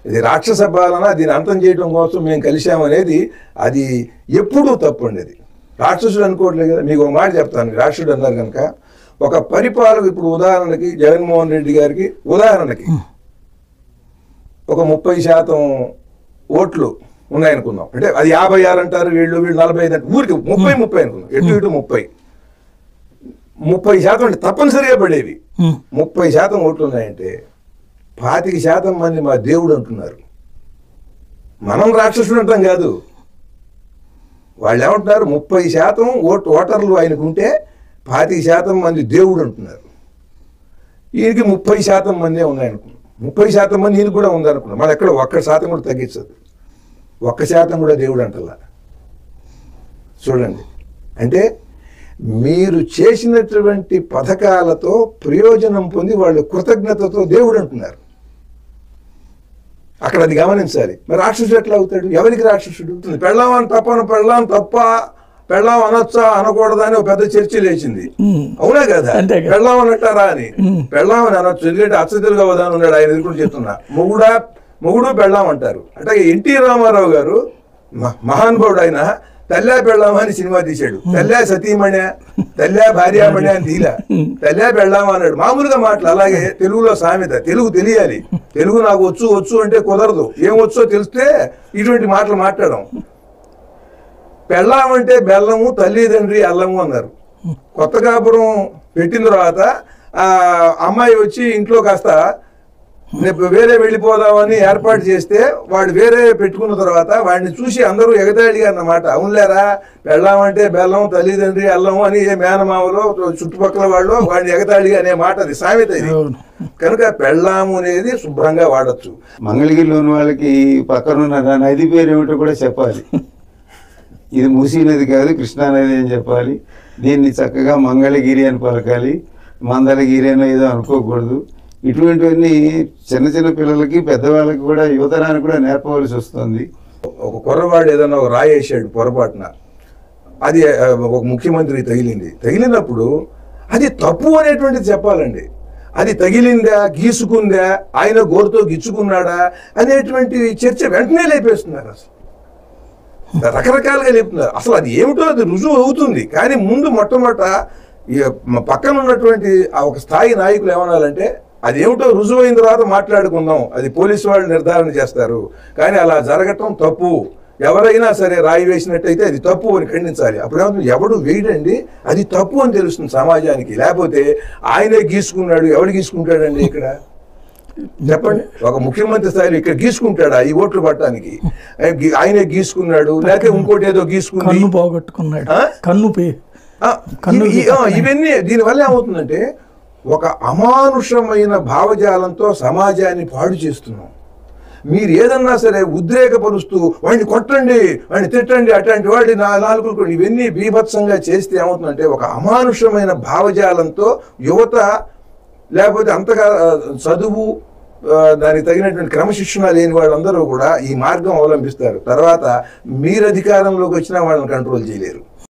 ఇది రాక్షస పాలన, దీన్ని అంతం చేయడం కోసం మేము కలిశామనేది అది ఎప్పుడూ తప్పు అండి. అది రాక్షసుడు అనుకోవట్లేదు కదా. మీకు ఒక మాట చెప్తాను, రాక్షసుడు అన్నారు కనుక. ఒక పరిపాలకు ఇప్పుడు ఉదాహరణకి జగన్మోహన్ రెడ్డి గారికి ఉదాహరణకి ఒక 30% ఓట్లు ఉన్నాయనుకుందాం. అంటే అది 56 అంటారు, వీళ్ళు 45 అంటారు, ఊరికి 30 అనుకుందాం, ఇటు 30% అంటే తప్పనిసరిగా పడేవి. 30% ఓట్లు ఉన్నాయంటే 25% మంది మా దేవుడు అంటున్నారు. మనం రాక్షసుడు అంటాం కాదు, వాళ్ళు ఏమంటున్నారు, 30% ఓటర్లు ఆయనకుంటే 25% మంది దేవుడు అంటున్నారు. ఈయనకి 30% మందే ఉన్నాయనుకున్నాం. 30% మంది ఈయన కూడా ఉందనుకున్నాం. మన ఎక్కడ 1% కూడా తగ్గించదు, 1% కూడా దేవుడు అంటలా. చూడండి, అంటే మీరు చేసినటువంటి పథకాలతో ప్రయోజనం పొంది వాళ్ళు కృతజ్ఞతతో దేవుడు అంటున్నారు. అక్కడ అది గమనించాలి. మరి రాక్షసుడు ఎట్లా అవుతాడు? ఎవరికి రాక్షసుడు? పెళ్ళాం అని పెళ్ళాం తప్ప, పెళ్ళాం అనొచ్చా అనకూడదా అని ఒక పెద్ద చర్చ లేచింది. అవునా కదా? పెళ్ళాం అనట్టారా అని. పెళ్ళాం అని అనొచ్చు, ఎందుకంటే అచ్చతెలుగా వదాని ఉన్నాడు, ఆయన ఎదుర్కొని చెప్తున్నా. మొగుడు పెళ్ళాం అంటారు. అంటే ఎన్టీ రామారావు గారు మహానుభావుడు, ఆయన తల్లా పెళ్ళామా అని సినిమా తీశాడు. తల్లా సతీమణి, తల్లా భార్యామణి అని తీలా, తల్లా పెళ్ళామా అన్నాడు. మామూలుగా మాటలు. అలాగే తెలుగులో సామెత, తెలుగు తెలియాలి, తెలుగు నాకు వచ్చు అంటే కుదరదు, ఏం వచ్చో తెలిస్తే ఇటువంటి మాటలు మాట్లాడడం. పెళ్ళామంటే బెల్లము, తల్లిదండ్రి అల్లము అన్నారు. కొత్త కాపురం పెట్టిన తర్వాత అమ్మాయి వచ్చి ఇంట్లో కాస్త వేరే వెళ్ళిపోదామని ఏర్పాటు చేస్తే వాడు వేరే పెట్టుకున్న తర్వాత వాడిని చూసి అందరూ ఎగతాళిగా అన్నమాట. అవునులేరా, పెళ్ళామంటే బెల్లం, తల్లిదండ్రి అల్లము అని మేనమావలో చుట్టుపక్కల వాళ్ళు వాడిని ఎగతాళిగా అనే మాట, అది సామెత ఇది. కనుక పెళ్ళాము అనేది శుభ్రంగా వాడచ్చు. మంగళగిరిలోని వాళ్ళకి పక్కనున్న నది పేరు ఏమిటో కూడా చెప్పాలి. ఇది మూసీ నది కాదు, కృష్ణానది అని చెప్పాలి. దీన్ని చక్కగా మంగళగిరి అని పలకాలి, మందలగిరి అని ఏదో అనుకోకూడదు. ఇటువంటివన్నీ చిన్న చిన్న పిల్లలకి, పెద్దవాళ్ళకి కూడా, యువతరానికి కూడా నేర్పవలసి వస్తుంది. ఒక కుర్రవాడు ఏదైనా ఒక రాయి వేసాడు పొరపాటున, అది ఒక ముఖ్యమంత్రికి తగిలినప్పుడు అది తప్పు అనేటువంటిది చెప్పాలండి. అది తగిలిందా, గీసుకుందా, ఆయన గోరుతో గిచ్చుకున్నాడా అనేటువంటి చర్చ వెంటనే లేపేస్తున్నారు. అసలు రకరకాలుగా లేపుతున్నారు. అసలు అది ఏమిటో అది రుజువు అవుతుంది. కానీ ముందు మొట్టమొదట పక్కన ఉన్నటువంటి ఆ ఒక స్థాయి నాయకులు ఏమనాలంటే, అది ఏమిటో రుజువు అయిన తర్వాత మాట్లాడుకుందాం, అది పోలీసు వాళ్ళు నిర్ధారణ చేస్తారు. కానీ అలా జరగటం తప్పు. ఎవరైనా సరే రాయి వేసినట్టయితే అది తప్పు అని ఖండించాలి. అప్పుడేమవుతుంది, ఎవడు వేయడండి, అది తప్పు అని తెలుస్తుంది సమాజానికి. లేకపోతే ఆయనే గీసుకున్నాడు, ఎవడు గీసుకుంటాడండి ఇక్కడ చెప్పండి? ఒక ముఖ్యమంత్రి స్థాయిలో ఇక్కడ గీసుకుంటాడా ఈ ఓట్లు పట్టడానికి? ఆయనే గీసుకున్నాడు, లేకపోతే ఇంకోటి ఏదో గీసుకున్నాడు, ఇవన్నీ దీనివల్ల ఏమవుతుందంటే ఒక అమానుషమైన భావజాలంతో సమాజాన్ని పాడు చేస్తున్నాం. మీరు ఏదన్నా సరే ఉద్రేకపరుస్తూ వాడిని కొట్టండి, వాడిని తిట్టండి, అట్లాంటి వాడిని నాలుగు, ఇవన్నీ బీభత్సంగా చేస్తే ఏమవుతుందంటే ఒక అమానుషమైన భావజాలంతో యువత, లేకపోతే అంతగా చదువు, దానికి తగినటువంటి క్రమశిక్షణ లేని వాళ్ళందరూ కూడా ఈ మార్గం అవలంబిస్తారు. తర్వాత మీరు అధికారంలోకి వచ్చినా వాళ్ళని కంట్రోల్ చేయలేరు.